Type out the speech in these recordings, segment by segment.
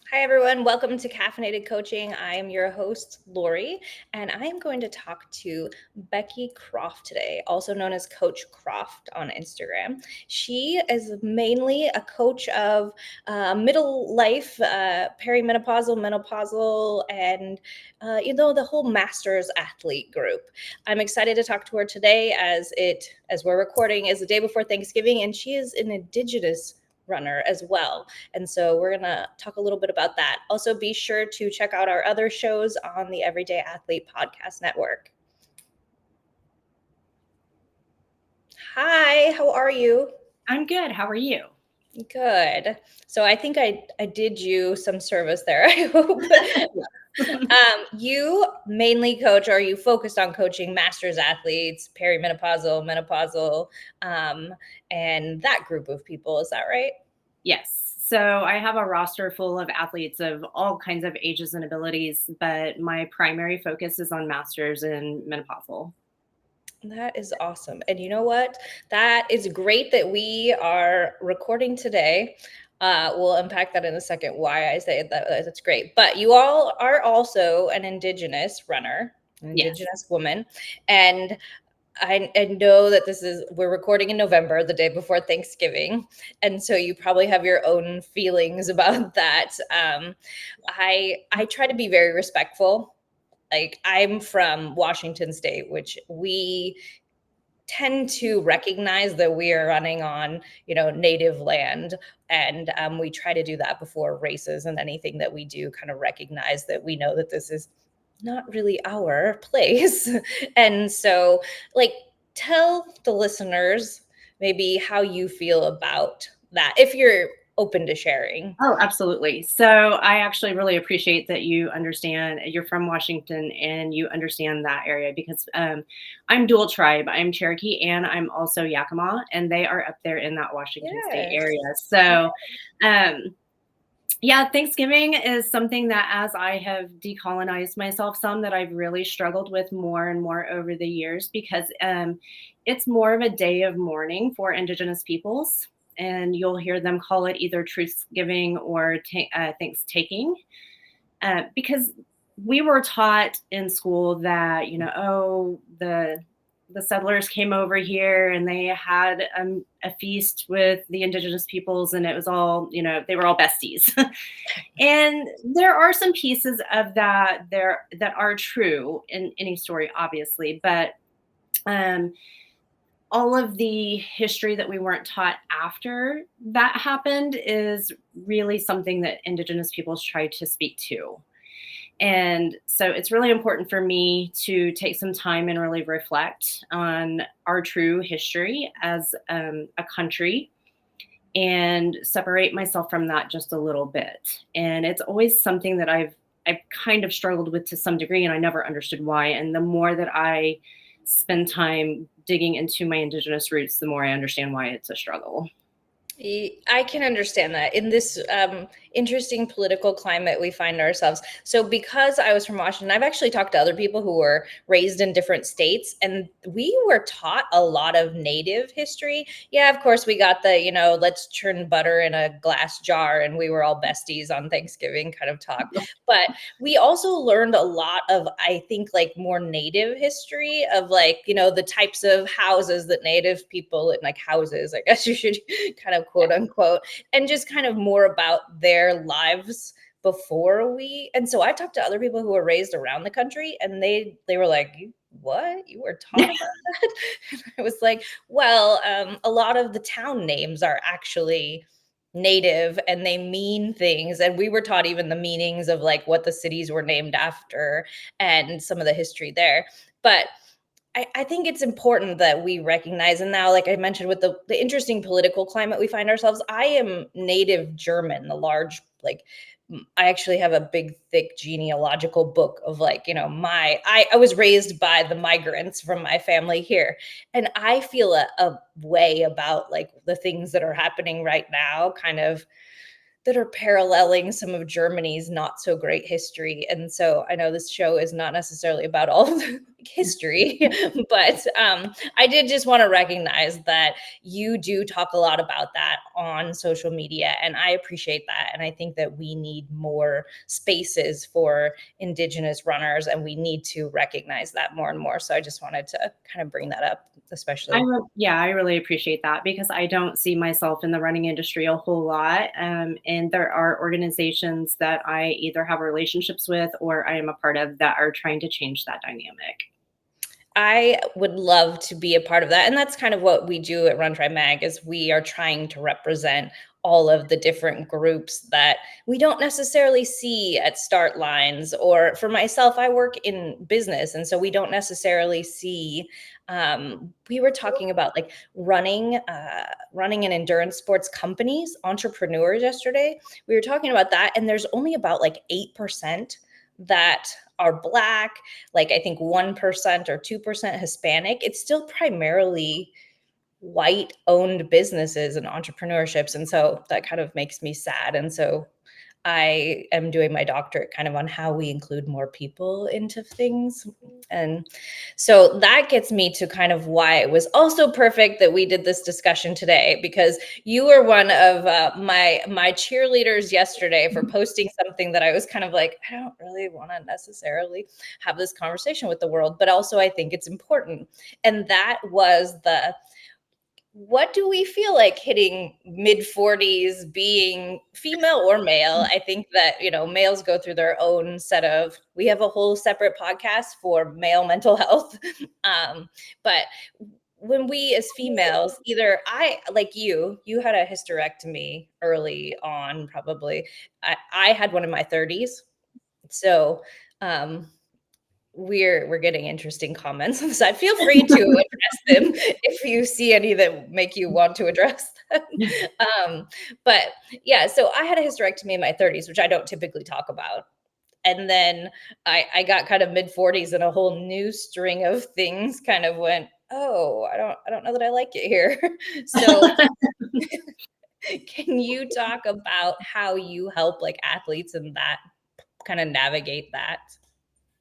Hi, everyone. Welcome to Caffeinated Coaching. I am your host, Lori, and I am going to talk to Becky Croft today, also known as Coach Croft on Instagram. She is mainly a coach of middle life, perimenopausal, menopausal, and the whole master's athlete group. I'm excited to talk to her today as we're recording, is the day before Thanksgiving, and she is an Indigenous runner as well. And so we're going to talk a little bit about that. Also, be sure to check out our other shows on the Everyday Athlete Podcast Network. Hi, how are you? I'm good. How are you? Good. So I think I did you some service there, I hope. You mainly coach, or are you focused on coaching masters athletes, perimenopausal, menopausal, and that group of people. Is that right? Yes. So I have a roster full of athletes of all kinds of ages and abilities, but my primary focus is on masters in menopausal. That is awesome. And you know what? That is great that we are recording today. We'll unpack that in a second, why I say that. That's great. But you all are also an Indigenous runner, an Yes. Indigenous woman. And I know that we're recording in November, the day before Thanksgiving. And so you probably have your own feelings about that. I try to be very respectful. Like, I'm from Washington State, which we tend to recognize that we are running on, native land. And we try to do that before races, and anything that we do kind of recognize that we know that this is not really our place. And so, like, tell the listeners maybe how you feel about that, if you're open to sharing. Oh, absolutely. So I actually really appreciate that you understand you're from Washington and you understand that area because I'm dual tribe. I'm Cherokee and I'm also Yakima, and they are up there in that Washington State Yes. area. So, yeah, Thanksgiving is something that, as I have decolonized myself some, that I've really struggled with more and more over the years because it's more of a day of mourning for Indigenous peoples. And you'll hear them call it either Truthgiving or Thanks-taking, because we were taught in school that, the settlers came over here and they had a feast with the Indigenous peoples, and it was all, they were all besties. And there are some pieces of that there that are true in any story, obviously, but um, all of the history that we weren't taught after that happened is really something that Indigenous peoples try to speak to. And so it's really important for me to take some time and really reflect on our true history as a country and separate myself from that just a little bit. And it's always something that I've kind of struggled with to some degree, and I never understood why. And the more that I spend time digging into my Indigenous roots, the more I understand why it's a struggle. I can understand that in this interesting political climate we find ourselves. So, because I was from Washington, I've actually talked to other people who were raised in different states, and we were taught a lot of Native history. Yeah, of course, we got the, let's churn butter in a glass jar and we were all besties on Thanksgiving kind of talk. But we also learned a lot of, I think, like, more Native history of, like, the types of houses that Native people, like houses, I guess you should kind of quote unquote, and just kind of more about their lives before we. And so I talked to other people who were raised around the country, and they were like, what, you were taught about that? And I was like, well, a lot of the town names are actually Native, and they mean things, and we were taught even the meanings of, like, what the cities were named after and some of the history there. But I think it's important that we recognize, and now, like I mentioned, with the interesting political climate we find ourselves, I am native German, the large, like, I actually have a big, thick genealogical book of, like, I was raised by the migrants from my family here. And I feel a way about, like, the things that are happening right now, kind of that are paralleling some of Germany's not so great history. And so I know this show is not necessarily about all of the history, but I did just want to recognize that you do talk a lot about that on social media, and I appreciate that. And I think that we need more spaces for Indigenous runners, and we need to recognize that more and more. So I just wanted to kind of bring that up, especially. I really appreciate that because I don't see myself in the running industry a whole lot. And there are organizations that I either have relationships with or I am a part of that are trying to change that dynamic. I would love to be a part of that. And that's kind of what we do at Run Try Mag, is we are trying to represent all of the different groups that we don't necessarily see at start lines. Or for myself, I work in business, and so we don't necessarily see. We were talking about like running and endurance sports companies, entrepreneurs yesterday. We were talking about that, and there's only about like 8% that are Black, like I think 1% or 2% Hispanic. It's still primarily white owned businesses and entrepreneurships. And so that kind of makes me sad. And so I am doing my doctorate kind of on how we include more people into things. And so that gets me to kind of why it was also perfect that we did this discussion today, because you were one of my cheerleaders yesterday for posting something that I was kind of like, I don't really want to necessarily have this conversation with the world, but also I think it's important. And that was what do we feel like hitting mid 40s, being female or male? I think that, males go through their own set of, we have a whole separate podcast for male mental health. But when we as females, either like you had a hysterectomy early on, probably. I had one in my 30s. So, we're getting interesting comments on the side. Feel free to address them if you see any that make you want to address them. But yeah, so I had a hysterectomy in my 30s, which I don't typically talk about. And then I got kind of mid 40s, and a whole new string of things kind of went, oh, I don't know that I like it here. So can you talk about how you help like athletes and that kind of navigate that?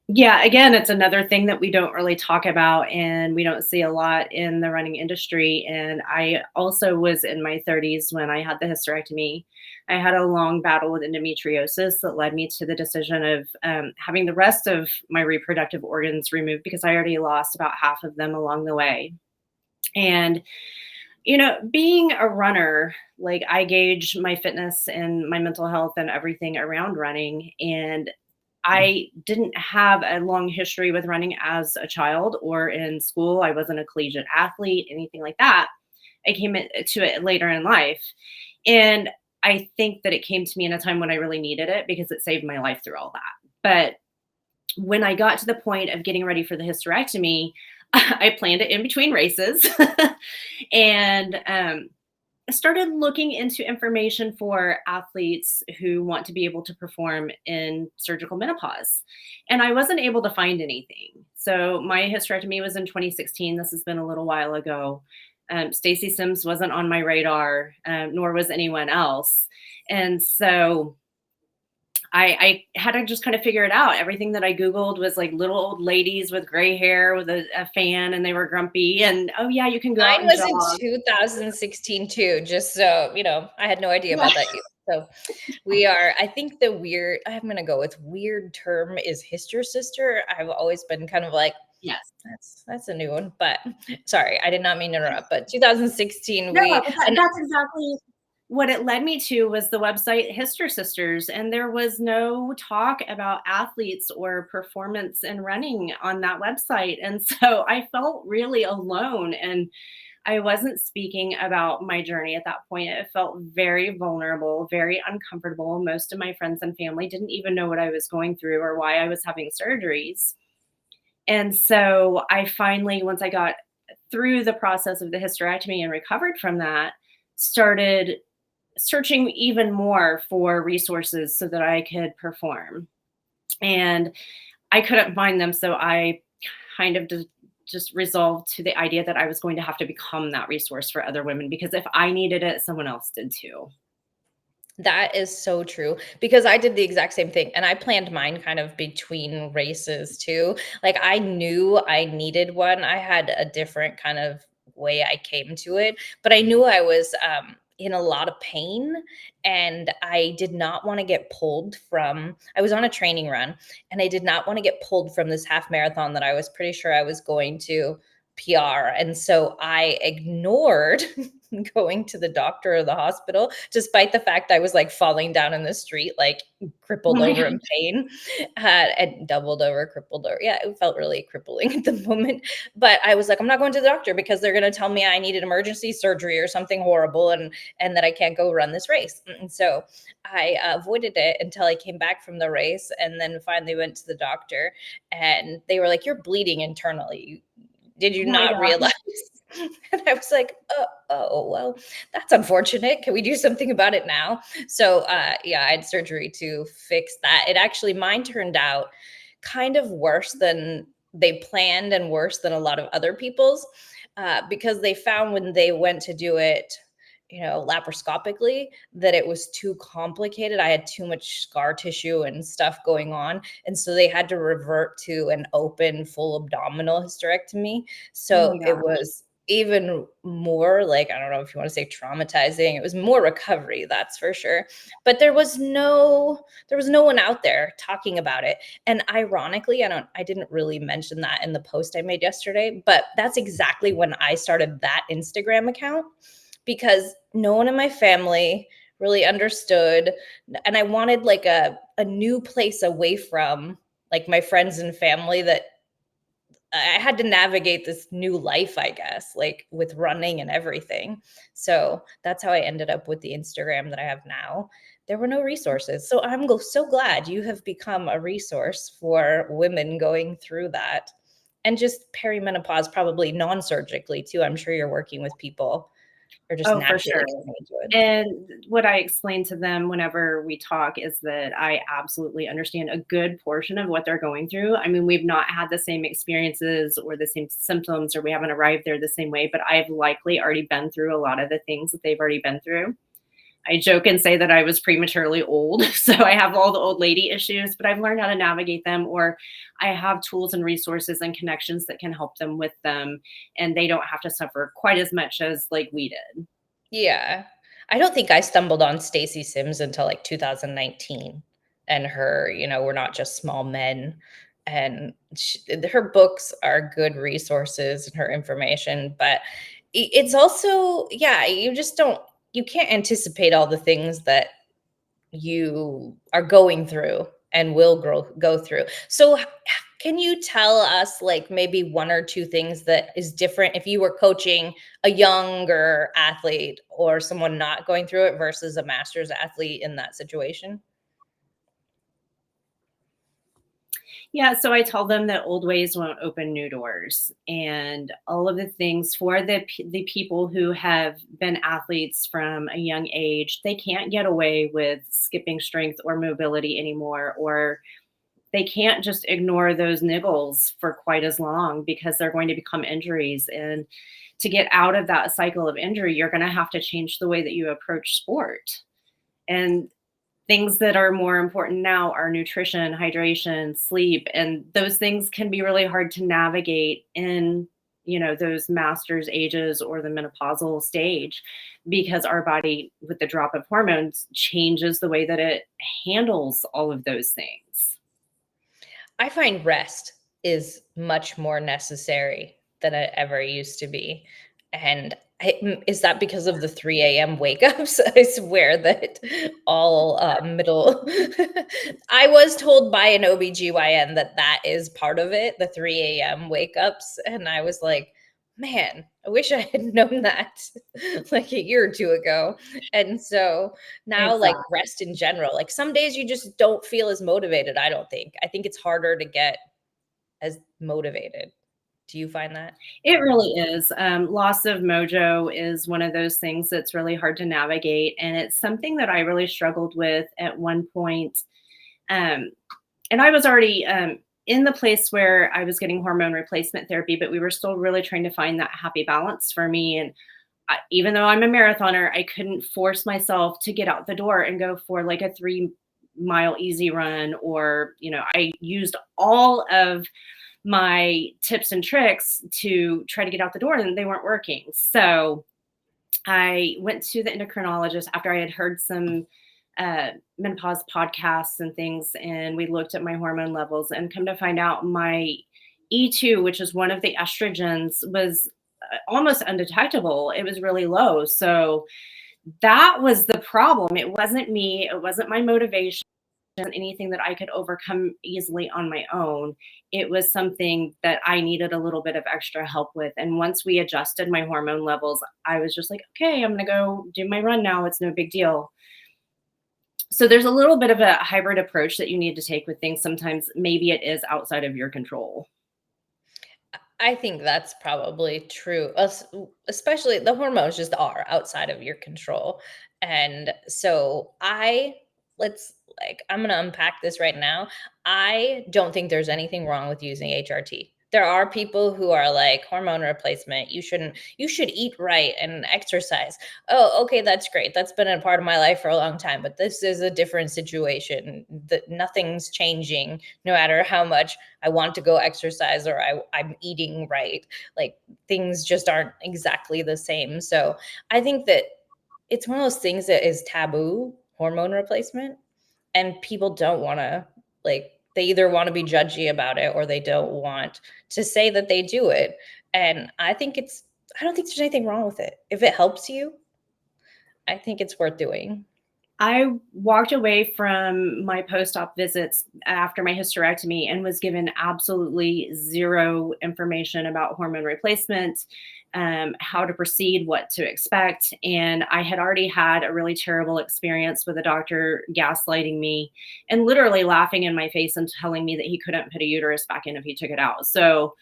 Yeah, again, it's another thing that we don't really talk about and we don't see a lot in the running industry. And I also was in my 30s when I had the hysterectomy. I had a long battle with endometriosis that led me to the decision of having the rest of my reproductive organs removed because I already lost about half of them along the way. And being a runner, like I gauge my fitness and my mental health and everything around running. And I didn't have a long history with running as a child or in school. I wasn't a collegiate athlete, anything like that. I came to it later in life. And I think that it came to me in a time when I really needed it because it saved my life through all that. But when I got to the point of getting ready for the hysterectomy, I planned it in between races and started looking into information for athletes who want to be able to perform in surgical menopause. And I wasn't able to find anything. So my hysterectomy was in 2016. This has been a little while ago. Stacy Sims wasn't on my radar, nor was anyone else. And so I had to just kind of figure it out. Everything that I Googled was like little old ladies with gray hair with a fan and they were grumpy. And oh, yeah, you can go out Mine and was in jog. 2016 too, just so, I had no idea Yeah. about that either. So I think I'm going to go with weird term is Hister Sister. I've always been kind of like, Yes. that's a new one, but sorry, I did not mean to interrupt, but 2016, No, but that's exactly what it led me to was the website Hister Sisters, and there was no talk about athletes or performance in running on that website, and so I felt really alone, and I wasn't speaking about my journey at that point. It felt very vulnerable, very uncomfortable. Most of my friends and family didn't even know what I was going through or why I was having surgeries. And so I finally, once I got through the process of the hysterectomy and recovered from that, started searching even more for resources so that I could perform. And I couldn't find them. So I kind of just resolved to the idea that I was going to have to become that resource for other women because if I needed it, someone else did too. That is so true because I did the exact same thing and I planned mine kind of between races too. Like I knew I needed one. I had a different kind of way I came to it, but I knew I was in a lot of pain and I did not want to get pulled from I was on a training run and I did not want to get pulled from this half marathon that I was pretty sure I was going to PR. And so I ignored going to the doctor or the hospital, despite the fact I was like falling down in the street, like Oh crippled my over in gosh. pain, and doubled over, crippled over. Yeah, it felt really crippling at the moment. But I was like, I'm not going to the doctor because they're going to tell me I needed emergency surgery or something horrible, and that I can't go run this race. And so I avoided it until I came back from the race, and then finally went to the doctor, and they were like, "You're bleeding internally. Did you Oh my not realize?" gosh. And I was like, oh, well, that's unfortunate. Can we do something about it now? So, yeah, I had surgery to fix that. It actually, mine turned out kind of worse than they planned and worse than a lot of other people's because they found when they went to do it, laparoscopically, that it was too complicated. I had too much scar tissue and stuff going on. And so they had to revert to an open, full abdominal hysterectomy. Oh So my it gosh. was even more like, I don't know if you want to say traumatizing. It was more recovery, that's for sure. But there was no one out there talking about it. And ironically, I didn't really mention that in the post I made yesterday, but that's exactly when I started that Instagram account because no one in my family really understood, and I wanted like a new place away from like my friends and family that I had to navigate this new life, I guess, like with running and everything. So that's how I ended up with the Instagram that I have now. There were no resources. So so glad you have become a resource for women going through that. And just perimenopause, probably non surgically too. I'm sure you're working with people or just Oh, for naturally sure. coming into it. And what I explain to them whenever we talk is that I absolutely understand a good portion of what they're going through. I mean, we've not had the same experiences or the same symptoms, or we haven't arrived there the same way, but I've likely already been through a lot of the things that they've already been through. I joke and say that I was prematurely old. So I have all the old lady issues, but I've learned how to navigate them, or I have tools and resources and connections that can help them with them. And they don't have to suffer quite as much as like we did. Yeah. I don't think I stumbled on Stacey Sims until like 2019 and her, We're Not Just Small Men. And her books are good resources and her information, but it's also, yeah, you can't anticipate all the things that you are going through and will go through. So can you tell us like maybe one or two things that is different if you were coaching a younger athlete or someone not going through it versus a master's athlete in that situation? Yeah, so I tell them that old ways won't open new doors, and all of the things for the people who have been athletes from a young age, they can't get away with skipping strength or mobility anymore, or they can't just ignore those niggles for quite as long because they're going to become injuries. And to get out of that cycle of injury, you're going to have to change the way that you approach sport. And things that are more important now are nutrition, hydration, sleep, and those things can be really hard to navigate in, those master's ages or the menopausal stage, because our body with the drop of hormones changes the way that it handles all of those things. I find rest is much more necessary than it ever used to be. And is that because of the 3 a.m. wake ups? I swear that all middle. I was told by an OBGYN that that is part of it, the 3 a.m. wake ups. And I was like, man, I wish I had known that like a year or two ago. And so now, like Exactly. rest in general, like some days you just don't feel as motivated. I think it's harder to get as motivated. Do you find that? It really is. Loss of mojo is one of those things that's really hard to navigate. And it's something that I really struggled with at one point. Um, and I was already in the place where I was getting hormone replacement therapy, but we were still really trying to find that happy balance for me. And even though I'm a marathoner, I couldn't force myself to get out the door and go for like a 3-mile easy run, or, I used all of my tips and tricks to try to get out the door and they weren't working. So I went to the endocrinologist after I had heard some menopause podcasts and things, and we looked at my hormone levels, and come to find out my E2, which is one of the estrogens, was almost undetectable. It was really low. So that was the problem. It wasn't me, it wasn't my motivation, anything that I could overcome easily on my own. It was something that I needed a little bit of extra help with. And once we adjusted my hormone levels, I was just like, okay, I'm going to go do my run now. It's no big deal. So there's a little bit of a hybrid approach that you need to take with things. Sometimes maybe it is outside of your control. I think that's probably true. Especially the hormones just are outside of your control. And so I'm going to unpack this right now. I don't think there's anything wrong with using HRT. There are people who are like hormone replacement. You should eat right and exercise. Oh, okay, that's great. That's been a part of my life for a long time, but this is a different situation. That nothing's changing no matter how much I want to go exercise or I'm eating right. Like things just aren't exactly the same. So I think that it's one of those things that is taboo, hormone replacement, and people don't want to, like, they either want to be judgy about it or they don't want to say that they do it. And I don't think there's anything wrong with it. If it helps you, I think it's worth doing. I walked away from my post-op visits after my hysterectomy and was given absolutely zero information about hormone replacement, how to proceed, what to expect. And I had already had a really terrible experience with a doctor gaslighting me and literally laughing in my face and telling me that he couldn't put a uterus back in if he took it out. So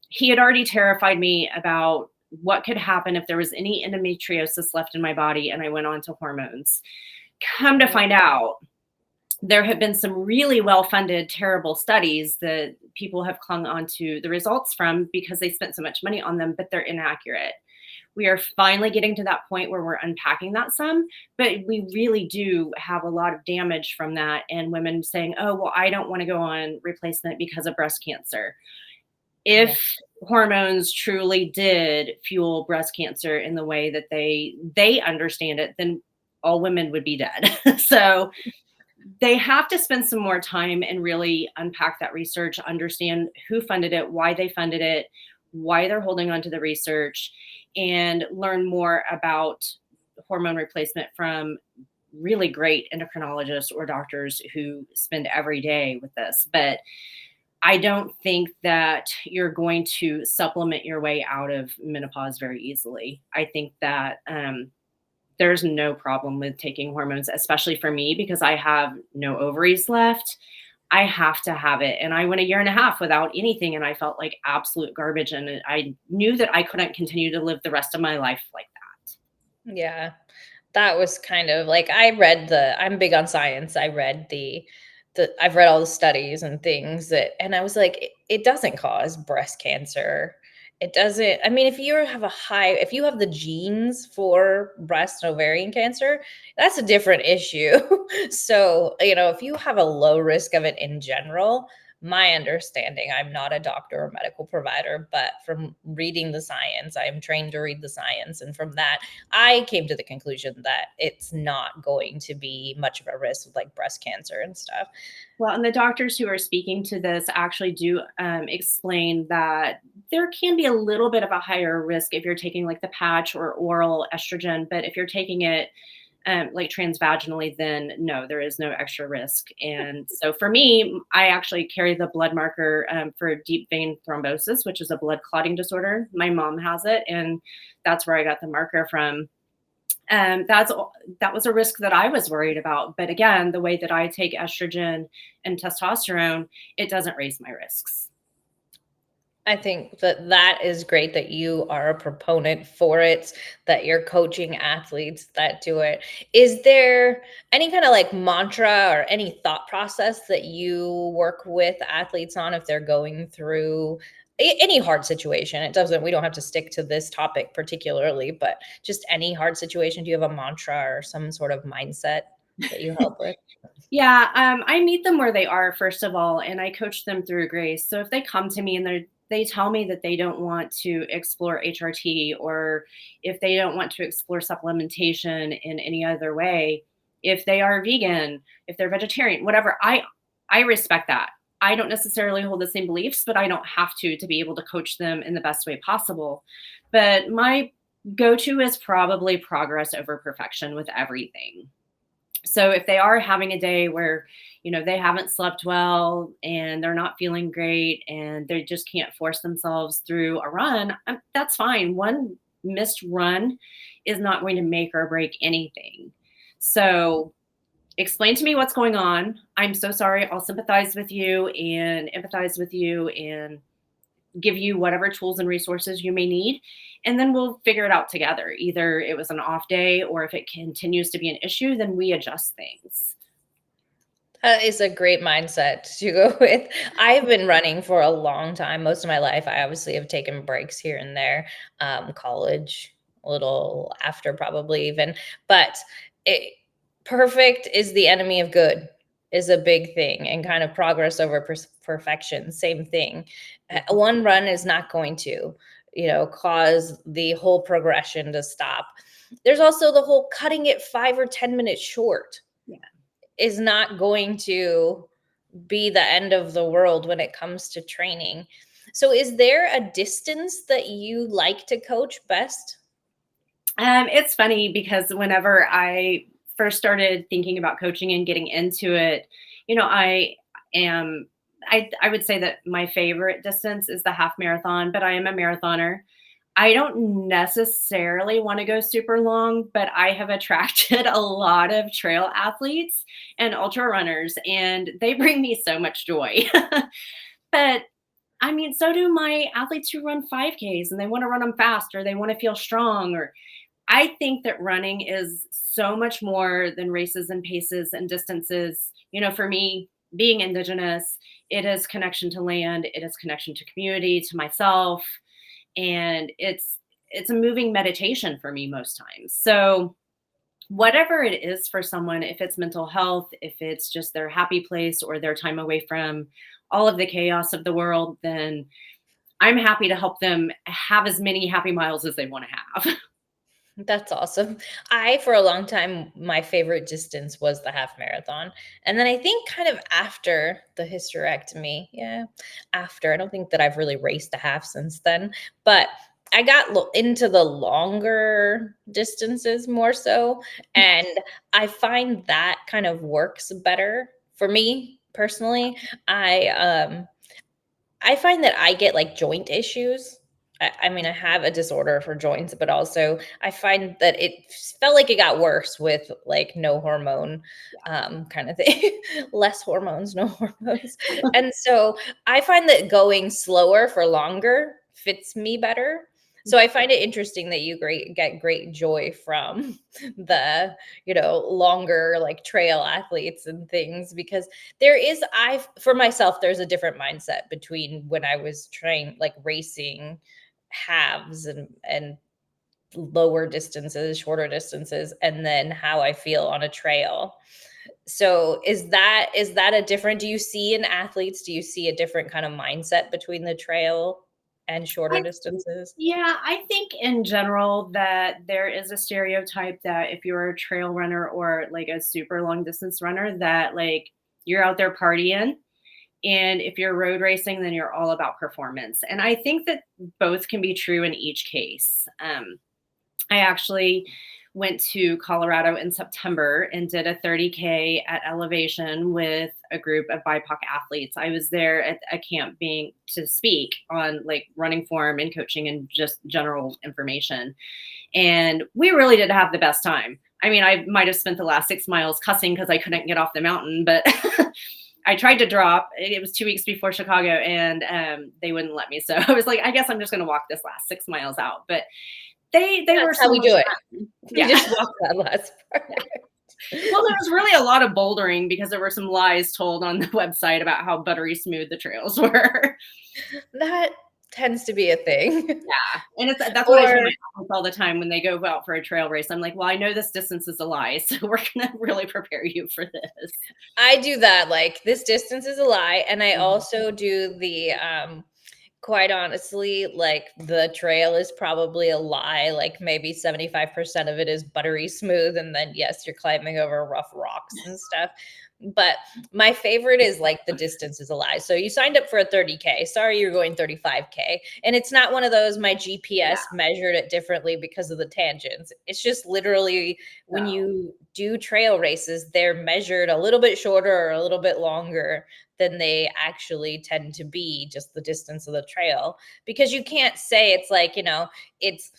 he had already terrified me about what could happen if there was any endometriosis left in my body and I went on to hormones. Come to find out, there have been some really well-funded, terrible studies that people have clung onto the results from because they spent so much money on them, but they're inaccurate. We are finally getting to that point where we're unpacking that some, but we really do have a lot of damage from that. And women saying, oh, well, I don't want to go on replacement because of breast cancer. If hormones truly did fuel breast cancer in the way that they understand it, then all women would be dead. So they have to spend some more time and really unpack that research, understand who funded it, why they funded it, why they're holding on to the research, and learn more about hormone replacement from really great endocrinologists or doctors who spend every day with this. But I don't think that you're going to supplement your way out of menopause very easily. I think that there's no problem with taking hormones, especially for me, because I have no ovaries left. I have to have it. And I went a year and a half without anything, and I felt like absolute garbage. And I knew that I couldn't continue to live the rest of my life like that. Yeah. That was kind of like I'm big on science. I've read all the studies and things and I was like, it doesn't cause breast cancer. It doesn't. I mean, if you have the genes for breast and ovarian cancer, that's a different issue. So, if you have a low risk of it in general, my understanding, I'm not a doctor or medical provider, but from reading the science, I am trained to read the science. And from that, I came to the conclusion that it's not going to be much of a risk with like breast cancer and stuff. Well, and the doctors who are speaking to this actually do explain that there can be a little bit of a higher risk if you're taking like the patch or oral estrogen, but if you're taking it like transvaginally, then no, there is no extra risk. And so for me, I actually carry the blood marker for deep vein thrombosis, which is a blood clotting disorder. My mom has it, and that's where I got the marker from. That was a risk that I was worried about. But again, the way that I take estrogen and testosterone, it doesn't raise my risks. I think that is great that you are a proponent for it, that you're coaching athletes that do it. Is there any kind of like mantra or any thought process that you work with athletes on if they're going through any hard situation. We don't have to stick to this topic particularly, but just any hard situation. Do you have a mantra or some sort of mindset that you help with? Yeah, I meet them where they are, first of all, and I coach them through grace. So if they come to me and they tell me that they don't want to explore HRT, or if they don't want to explore supplementation in any other way, if they are vegan, if they're vegetarian, whatever, I respect that. I don't necessarily hold the same beliefs, but I don't have to be able to coach them in the best way possible. But my go-to is probably progress over perfection with everything. So if they are having a day where, they haven't slept well and they're not feeling great and they just can't force themselves through a run, that's fine. One missed run is not going to make or break anything. So explain to me what's going on. I'm so sorry. I'll sympathize with you and empathize with you and give you whatever tools and resources you may need. And then we'll figure it out together. Either it was an off day, or if it continues to be an issue, then we adjust things. That is a great mindset to go with. I've been running for a long time, most of my life. I obviously have taken breaks here and there, college, a little after probably even, but it, perfect is the enemy of good is a big thing, and kind of progress over perfection, same thing. One run is not going to, cause the whole progression to stop. There's also the whole cutting it 5 or 10 minutes short Yeah. is not going to be the end of the world when it comes to training. So is there a distance that you like to coach best? It's funny because whenever I first started thinking about coaching and getting into it, I am I would say that my favorite distance is the half marathon, but I am a marathoner. I don't necessarily want to go super long, but I have attracted a lot of trail athletes and ultra runners, and they bring me so much joy. But I mean, so do my athletes who run 5Ks and they want to run them fast, or they want to feel strong, or I think that running is so much more than races and paces and distances. For me, being Indigenous, it is connection to land, it is connection to community, to myself, and it's a moving meditation for me most times. So whatever it is for someone, if it's mental health, if it's just their happy place or their time away from all of the chaos of the world, then I'm happy to help them have as many happy miles as they want to have. That's awesome. For a long time, my favorite distance was the half marathon. And then I think kind of after the hysterectomy, I don't think that I've really raced a half since then, but I got into the longer distances more so. And I find that kind of works better for me personally. I find that I get like joint issues. I mean, I have a disorder for joints, but also I find that it felt like it got worse with like no hormone kind of thing, less hormones, no hormones. And so I find that going slower for longer fits me better. So I find it interesting that you get great joy from the, longer like trail athletes and things, because for myself, there's a different mindset between when I was trained like racing halves and lower distances, shorter distances, and then how I feel on a trail. So is that a different, do you see in athletes, do you see a different kind of mindset between the trail and shorter I distances? Yeah, I think in general that there is a stereotype that if you're a trail runner or like a super long distance runner, that like you're out there partying. And if you're road racing, then you're all about performance. And I think that both can be true in each case. I actually went to Colorado in September and did a 30K at elevation with a group of BIPOC athletes. I was there at a camp being to speak on like running form and coaching and just general information. And we really did have the best time. I mean, I might have spent the last 6 miles cussing because I couldn't get off the mountain, but I tried to drop. It was 2 weeks before Chicago, and they wouldn't let me. So I was like, I guess I'm just going to walk this last 6 miles out. But they were That's how so we much do it. fun. You Yeah. just walk that last part. Yeah. Well, there was really a lot of bouldering because there were some lies told on the website about how buttery smooth the trails were. That tends to be a thing. Yeah, and that's what I tell Or my athletes all the time when they go out for a trail race. I'm like, "Well, I know this distance is a lie, so we're gonna really prepare you for this." I do that, like, this distance is a lie, and I Mhm. also do quite honestly, like, the trail is probably a lie, like, maybe 75% of it is buttery smooth, and then, yes, you're climbing over rough rocks and stuff, but my favorite is, like, the distance is a lie. So you signed up for a 30K, sorry you're going 35K, and it's not one of those, my Yeah, GPS measured it differently because of the tangents. It's just literally when so you do trail races, they're measured a little bit shorter or a little bit longer than they actually tend to be, just the distance of the trail. Because you can't say it's like, it's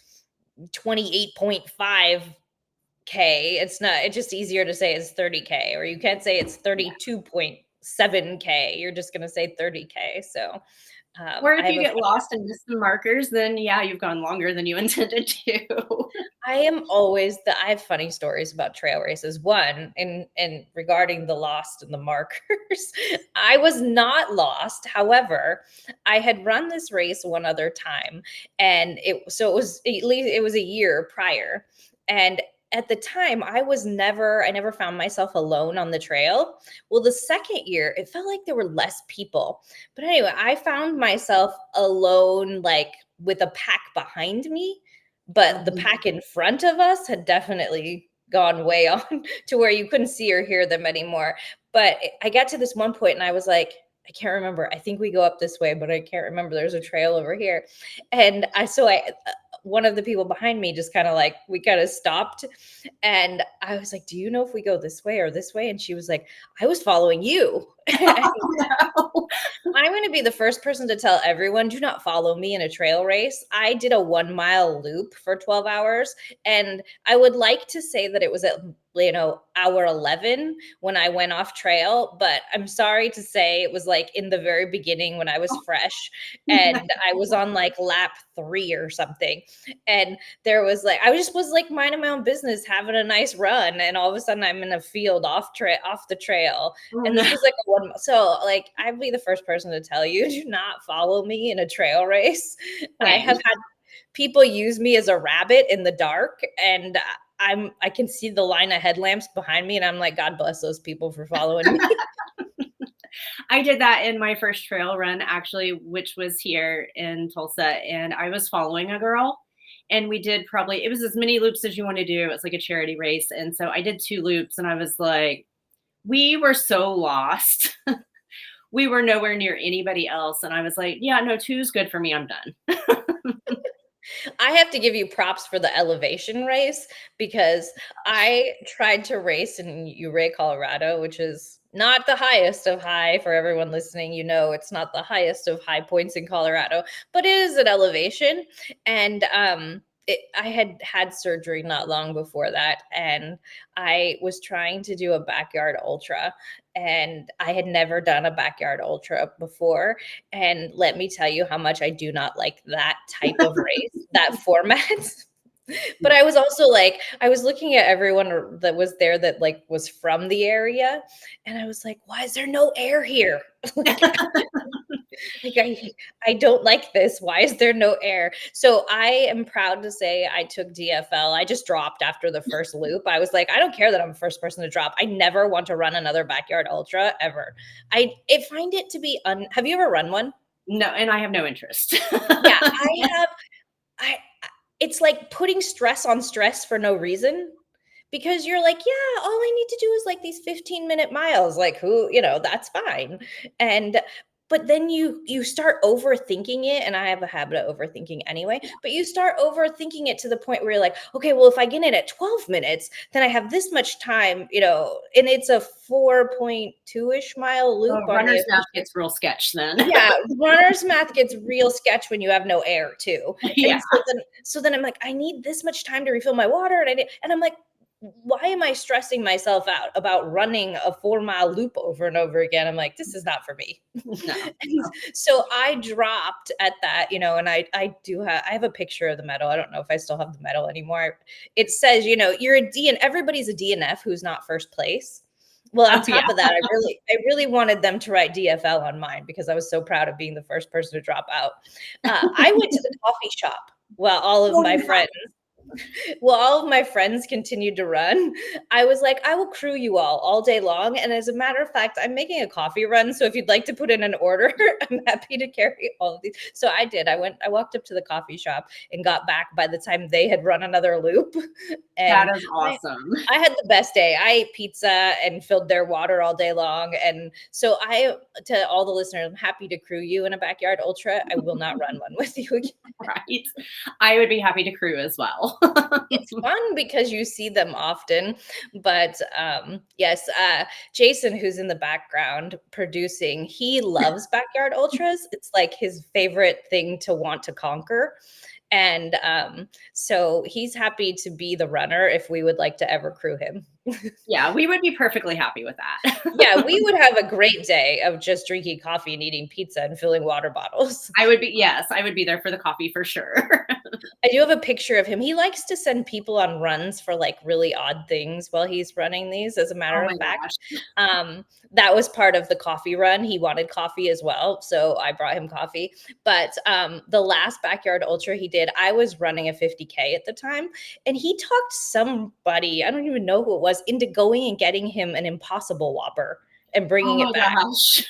28.5K. It's not, it's just easier to say it's 30K, or you can't say it's yeah. 32.7K. You're just going to say 30K. So Or I if have you a get lost and miss some markers, then yeah, you've gone longer than you intended to. I am always I have funny stories about trail races. One, in regarding the lost and the markers. I was not lost. However, I had run this race one other time, and it was at least it was a year prior. And at the time, I never found myself alone on the trail. Well, the second year, it felt like there were less people. But anyway, I found myself alone, like with a pack behind me, but the Mhm. pack in front of us had definitely gone way on to where you couldn't see or hear them anymore. But I got to this one point and I was like, I can't remember. I think we go up this way, but I can't remember. There's a trail over here. And one of the people behind me just kind of like, we kind of stopped. And I was like, do you know if we go this way or this way? And she was like, I was following you. No. I'm going to be the first person to tell everyone, do not follow me in a trail race. I did a 1 mile loop for 12 hours. And I would like to say that it was at, hour 11 when I went off trail. But I'm sorry to say it was like in the very beginning when I was fresh No. and I was on like lap 3 or something. And there was like, I just was like minding my own business, having a nice run. And all of a sudden I'm in a field off the trail, Oh, and no. this was like a one. So like I'd be the first person to tell you, do not follow me in a trail race. I Same. have had people use me as a rabbit in the dark, and I can see the line of headlamps behind me, and I'm like, God bless those people for following me. I did that in my first trail run, actually, which was here in Tulsa. And I was following a girl. And we did probably, it was as many loops as you want to do. It was like a charity race. And so I did 2 loops and I was like, we were so lost. We were nowhere near anybody else. And I was like, yeah, no, two's good for me. I'm done. I have to give you props for the elevation race, because I tried to race in Ouray, Colorado, which is not the highest of high for everyone listening. It's not the highest of high points in Colorado, but it is an elevation. And I had had surgery not long before that, and I was trying to do a backyard ultra, and I had never done a backyard ultra before. And let me tell you how much I do not like that type of race, that format. But I was also like, I was looking at everyone that was there that like was from the area, and I was like, why is there no air here? like, like I don't like this. Why is there no air? So I am proud to say I took DFL. I just dropped after the first loop. I was like, I don't care that I'm the first person to drop. I never want to run another backyard ultra ever. I find it to be have you ever run one? No, and I have no interest. Yeah, I it's like putting stress on stress for no reason, because you're like, yeah, all I need to do is like these 15-minute miles, like that's fine. And but then you start overthinking it, and I have a habit of overthinking anyway, but you start overthinking it to the point where you're like, okay, well, if I get in at 12 minutes, then I have this much time, and it's a 4.2-ish mile loop Oh, on the runner's mouth official. gets real sketch then. Yeah, runner's math gets real sketch when you have no air too. Yeah. And so then I'm like, I need this much time to refill my water, and I'm like, why am I stressing myself out about running a 4 mile loop over and over again? I'm like, this is not for me. No. And so I dropped at that, and I have a picture of the medal. I don't know if I still have the medal anymore. It says, you're a D, and everybody's a DNF who's not first place. Well, on Oh, yeah. top of that, I really wanted them to write DFL on mine because I was so proud of being the first person to drop out. I went to the coffee shop while all of Oh, my yeah. friends well, all of my friends continued to run. I was like, I will crew you all day long. And as a matter of fact, I'm making a coffee run. So if you'd like to put in an order, I'm happy to carry all of these. So I did. I walked up to the coffee shop and got back by the time they had run another loop. That And is awesome. I had the best day. I ate pizza and filled their water all day long. And so to all the listeners, I'm happy to crew you in a backyard ultra. I will not run one with you again. Right. I would be happy to crew as well. It's fun because you see them often, but yes, Jason, who's in the background producing, he loves backyard ultras. It's like his favorite thing to want to conquer. And so he's happy to be the runner if we would like to ever crew him. Yeah, we would be perfectly happy with that. Yeah, we would have a great day of just drinking coffee and eating pizza and filling water bottles. Yes, I would be there for the coffee for sure. I do have a picture of him. He likes to send people on runs for like really odd things while he's running these, as a Oh matter of my fact. gosh. That was part of the coffee run. He wanted coffee as well. So I brought him coffee. But the last backyard ultra he did, I was running a 50K at the time. And he talked somebody, I don't even know who it was, into going and getting him an Impossible Whopper and Oh bringing my it back. gosh.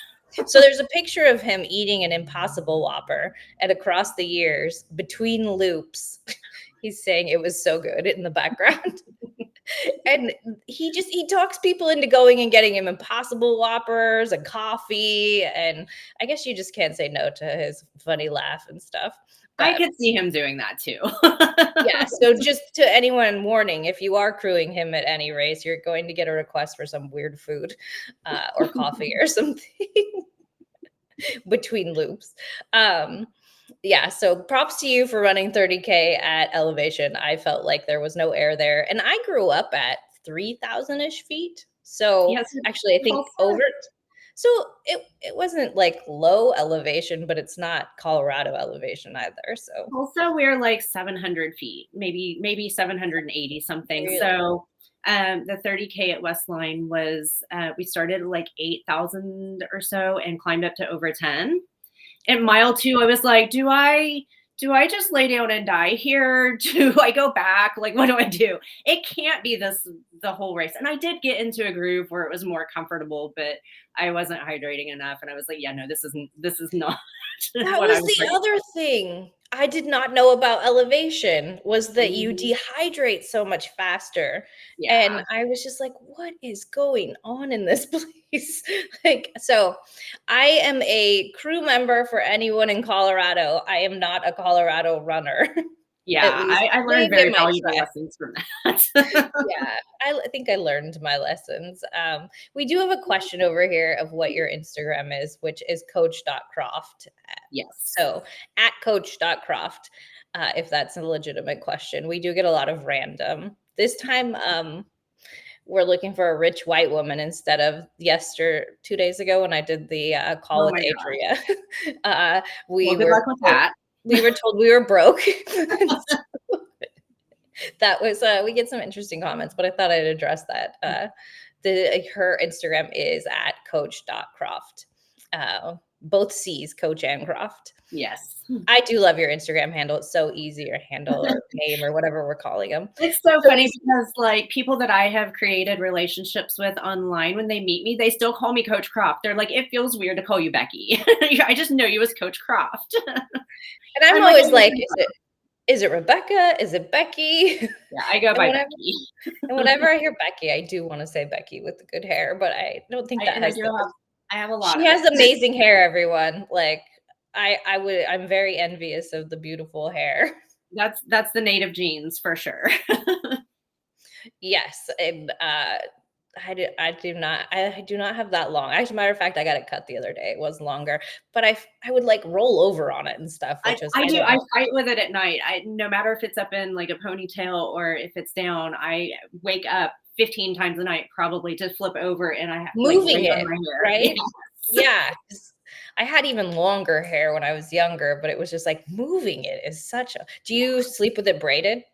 So there's a picture of him eating an Impossible Whopper, and across the years, between loops, he's saying it was so good in the background. And he talks people into going and getting him Impossible Whoppers and coffee, and I guess you just can't say no to his funny laugh and stuff. I But could see him doing that too. yeah, so just to anyone warning, if you are crewing him at any race, you're going to get a request for some weird food or coffee or something. Between loops. Yeah, so props to you for running 30K at elevation. I felt like there was no air there. And I grew up at 3,000-ish feet. So Yes, actually, I think Tulsa. so it wasn't like low elevation, but it's not Colorado elevation either. So Tulsa, we're like 700 feet, maybe 780 something. really, So the 30K at Westline was we started at like 8,000 or so and climbed up to over 10. At mile 2, I was like, do I just lay down and die here? Do I go back? Like, what do I do? It can't be the whole race. And I did get into a groove where it was more comfortable, but I wasn't hydrating enough. And I was like, yeah, no, this is not that what I was was the ready. other thing I did not know about elevation, was that you Mhm. dehydrate so much faster. And Yeah. I was just like, what is going on in this place? Like, so I am a crew member for anyone in Colorado. I am not a Colorado runner. At Yeah. least I learned maybe I very might valuable try. lessons from that. Yeah, I think I learned my lessons. We do have a question over here of what your Instagram is, which is coach.croft. Yes. So at coach.croft, if that's a legitimate question. We do get a lot of random. This time, we're looking for a rich white woman instead of 2 days ago when I did the call Oh with my god. Adria. uh, Well, we good were luck with told, that. we were told we were broke. That was we get some interesting comments, but I thought I'd address that. Her Instagram is at coach.croft. Both C's, Coach and Croft. Yes. I do love your Instagram handle. It's so easy, or handle or name or whatever we're calling them. It's so So funny because, like, people that I have created relationships with online, when they meet me, they still call me Coach Croft. They're like, "It feels weird to call you Becky." I just know you as Coach Croft. and I'm I'm like, always like, is it Rebecca? Is it Becky? yeah, I go And by whenever Becky. and whenever I hear Becky, I do want to say Becky with the good hair, but I don't think that I has do the have a lot she of has it. amazing hair, everyone. Like I'm very envious of the beautiful hair. That's the native genes for sure. Yes, and I do not have that long. As a matter of fact, I got it cut the other day. It was longer, but I would like roll over on it and stuff, which is I I do. don't I know. fight with it at night. No matter if it's up in like a ponytail or if it's down, I wake up 15 times a night probably to flip over and I have like Moving braid on it, my hair. right? Yes. Yeah. 'Cause I had even longer hair when I was younger, but it was just like moving it is such a do you sleep with it braided?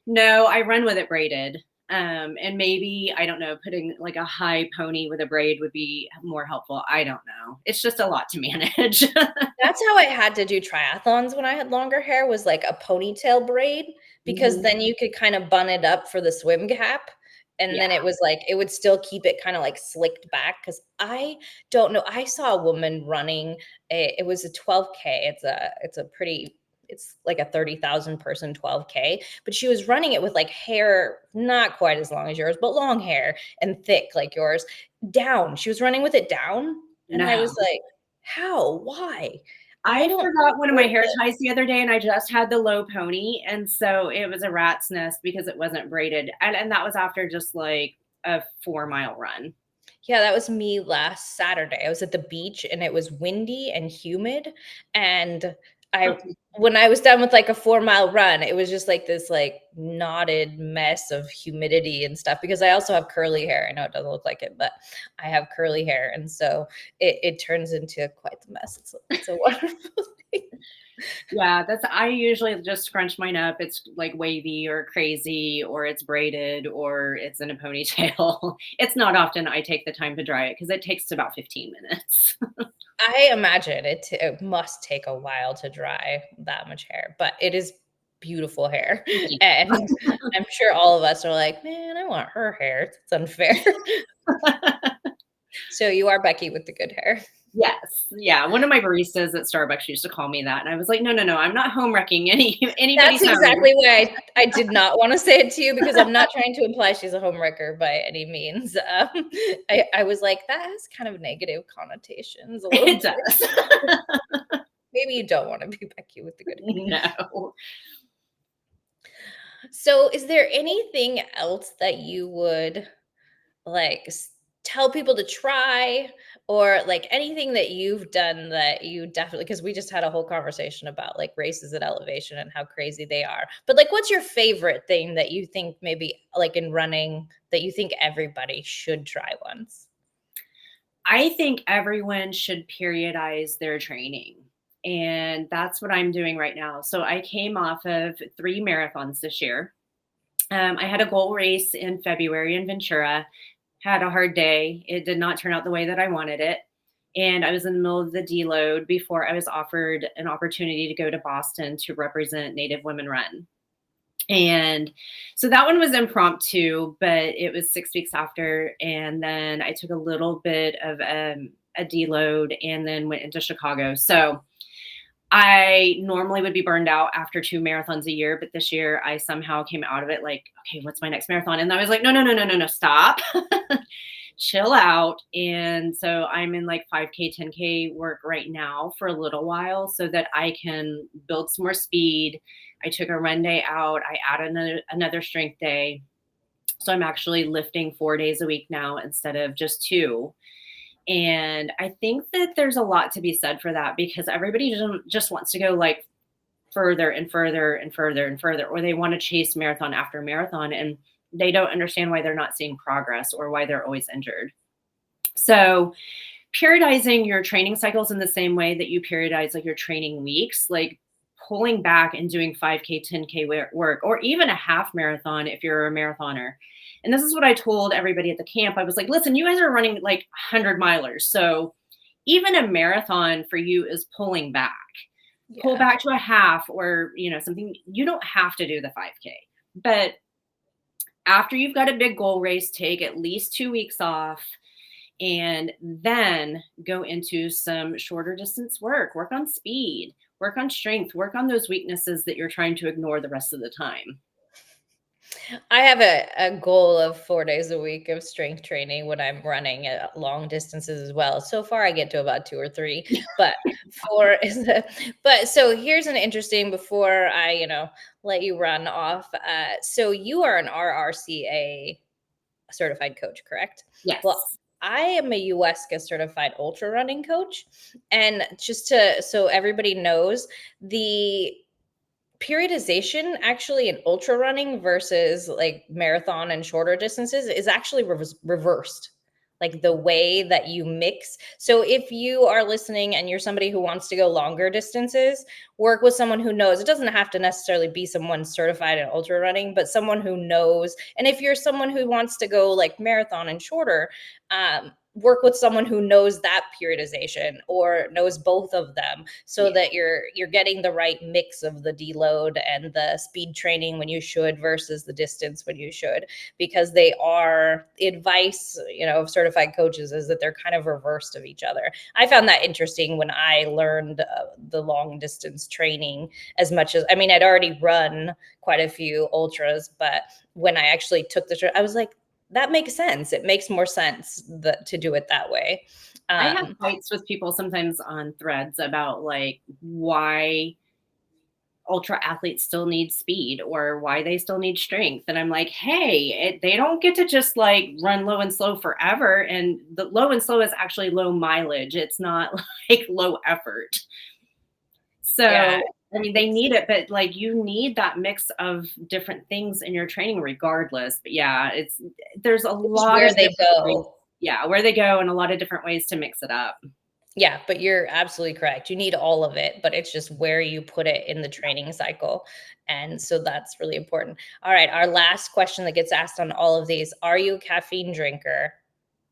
No, I run with it braided. And maybe, I don't know, putting like a high pony with a braid would be more helpful. I don't know. It's just a lot to manage. That's how I had to do triathlons when I had longer hair, was like a ponytail braid, because Mhm. then you could kind of bun it up for the swim cap. And Yeah. then it was like, it would still keep it kind of like slicked back. Cause I don't know. I saw a woman running, it was a 12K. It's a pretty, it's like a 30,000 person 12K, but she was running it with like hair, not quite as long as yours, but long hair and thick like yours, down. She was running with it down. And I No. was like, how? Why? I I don't forgot one of my support hair this. ties the other day, and I just had the low pony, and so it was a rat's nest because it wasn't braided, and that was after just like a 4-mile run. Yeah, that was me last Saturday. I was at the beach and it was windy and humid. And I, when I was done with like a 4 mile run, it was just like this like knotted mess of humidity and stuff, because I also have curly hair. I know it doesn't look like it, but I have curly hair. And so it turns into quite the mess. It's a wonderful thing. Yeah, I usually just scrunch mine up. It's like wavy or crazy, or it's braided, or it's in a ponytail. It's not often I take the time to dry it because it takes about 15 minutes. I imagine it must take a while to dry that much hair, but it is beautiful hair. Thank you. And I'm sure all of us are like, "Man, I want her hair. It's unfair." So you are Becky with the good hair. Yes. Yeah. One of my baristas at Starbucks used to call me that. And I was like, no, no, no, I'm not home wrecking That's anybody's home. exactly why I did not wanna say it to you, because I'm not trying to imply she's a homewrecker by any means. I was like, "That has kind of negative connotations a little It bit." does. Maybe you don't wanna be Becky with the good hair. No. So is there anything else that you would like tell people to try, or like anything that you've done that you definitely, because we just had a whole conversation about like races at elevation and how crazy they are, but like what's your favorite thing that you think maybe like in running that you think everybody should try once? I think everyone should periodize their training. And that's what I'm doing right now. So I came off of 3 marathons this year. I had a goal race in February in Ventura, had a hard day. It did not turn out the way that I wanted it. And I was in the middle of the deload before I was offered an opportunity to go to Boston to represent Native Women Run. And so that one was impromptu, but it was 6 weeks after. And then I took a little bit of a deload and then went into Chicago. So I normally would be burned out after 2 marathons a year, but this year I somehow came out of it like, okay, what's my next marathon? And I was like, no, no, no, no, no, no, stop. Chill out. And so I'm in like 5K, 10K work right now for a little while so that I can build some more speed. I took a run day out. I added another strength day. So I'm actually lifting 4 days a week now instead of just two. And I think that there's a lot to be said for that because everybody just wants to go like further and further and further and further, or they want to chase marathon after marathon and they don't understand why they're not seeing progress or why they're always injured. So, periodizing your training cycles in the same way that you periodize like your training weeks, like pulling back and doing 5K, 10K work, or even a half marathon if you're a marathoner. And this is what I told everybody at the camp. I was like, listen, you guys are running like 100 milers. So even a marathon for you is pulling back. Pull Yeah. back to a half or, something. You don't have to do the 5K. But after you've got a big goal race, take at least 2 weeks off and then go into some shorter distance work on speed, work on strength, work on those weaknesses that you're trying to ignore the rest of the time. I have a goal of 4 days a week of strength training when I'm running at long distances as well. So far, I get to about two or three, but four is but so here's an interesting before I, let you run off. So you are an RRCA certified coach, correct? Well, Yes. I am a USCA certified ultra running coach. And just so everybody knows, the periodization actually in ultra running versus like marathon and shorter distances is actually reversed. like the way that you mix. So if you are listening and you're somebody who wants to go longer distances, work with someone who knows. It doesn't have to necessarily be someone certified in ultra running, but someone who knows. And if you're someone who wants to go like marathon and shorter, work with someone who knows that periodization or knows both of them, so that you're getting the right mix of the deload and the speed training when you should versus the distance when you should, because they are, the advice, of certified coaches is that they're kind of reversed of each other. I found that interesting when I learned the long distance training, as much as, I mean, I'd already run quite a few ultras, but when I actually took I was like, that makes sense. It makes more sense to do it that way. I have fights with people sometimes on threads about like why ultra athletes still need speed or why they still need strength. And I'm like, hey, they don't get to just like run low and slow forever. And the low and slow is actually low mileage. It's not like low effort. So, Yeah, I mean, they need it, but like you need that mix of different things in your training regardless. But yeah, there's a lot where of they different ways. go. Yeah, where they go and a lot of different ways to mix it up. Yeah, but you're absolutely correct. You need all of it, but it's just where you put it in the training cycle. And so that's really important. All right, our last question that gets asked on all of these: are you a caffeine drinker?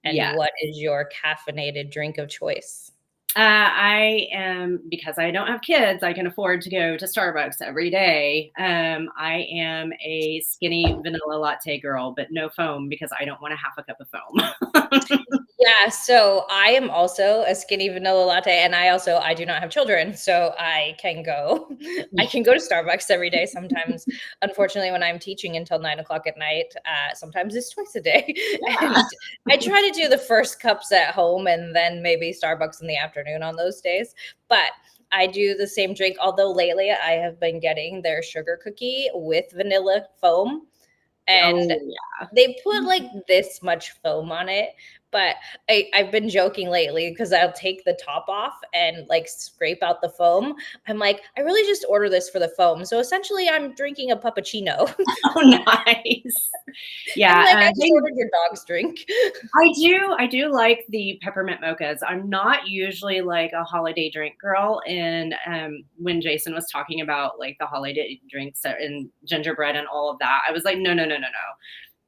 And Yeah. what is your caffeinated drink of choice? I am, because I don't have kids, I can afford to go to Starbucks every day. I am a skinny vanilla latte girl, but no foam because I don't want a half a cup of foam. Yeah, so I am also a skinny vanilla latte, and I do not have children, so I can go I can go to Starbucks every day. Sometimes, unfortunately, when I'm teaching until 9 o'clock at night, sometimes it's twice a day. And I try to do the first cups at home and then maybe Starbucks in the afternoon on those days. But I do the same drink, although lately I have been getting their sugar cookie with vanilla foam, and Oh, yeah. they put like this much foam on it. But I've been joking lately because I'll take the top off and like scrape out the foam. I'm like, I really just order this for the foam. So essentially, I'm drinking a puppuccino. Oh, nice. I'm Yeah, like, I just ordered your dog's drink. I do like the peppermint mochas. I'm not usually like a holiday drink girl, and when Jason was talking about like the holiday drinks and gingerbread and all of that, I was like, no, no, no, no, no.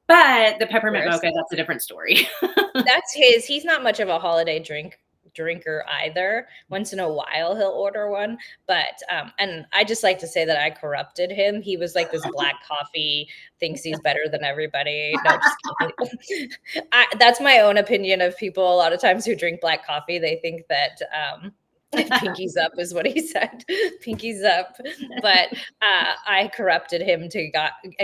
But the peppermint Course. mocha, that's a different story. That's he's not much of a holiday drinker either. Once in a while he'll order one, but and I just like to say that I corrupted him. He was like this black coffee, thinks he's better than everybody. No, just kidding. That's my own opinion of people a lot of times who drink black coffee. They think that pinkies up is what he said. Pinkies up. But I corrupted him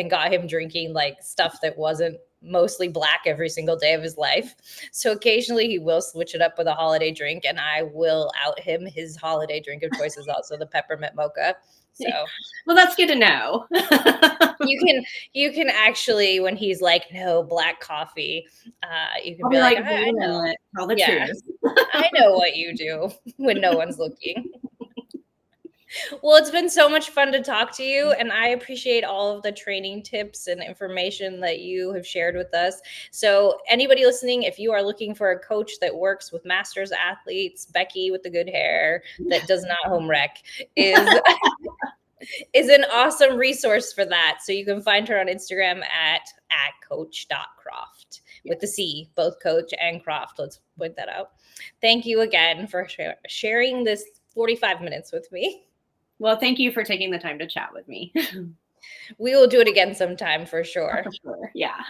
got him drinking like stuff that wasn't mostly black every single day of his life. So occasionally he will switch it up with a holiday drink, and I will out him. His holiday drink of choice is also the peppermint mocha. So Well, that's good to know. you can actually, when he's like, no, black coffee, you can I'll be be like, like, I wait a know. minute, tell the Yeah, truth. I know what you do when no one's looking. Well, it's been so much fun to talk to you, and I appreciate all of the training tips and information that you have shared with us. So, anybody listening, if you are looking for a coach that works with masters athletes, Becky with the good hair that does not home wreck is is an awesome resource for that. So you can find her on Instagram at coach.croft with the C, both coach and Croft. Let's point that out. Thank you again for sharing this 45 minutes with me. Well, thank you for taking the time to chat with me. We will do it again sometime for Oh, sure. for sure. Yeah.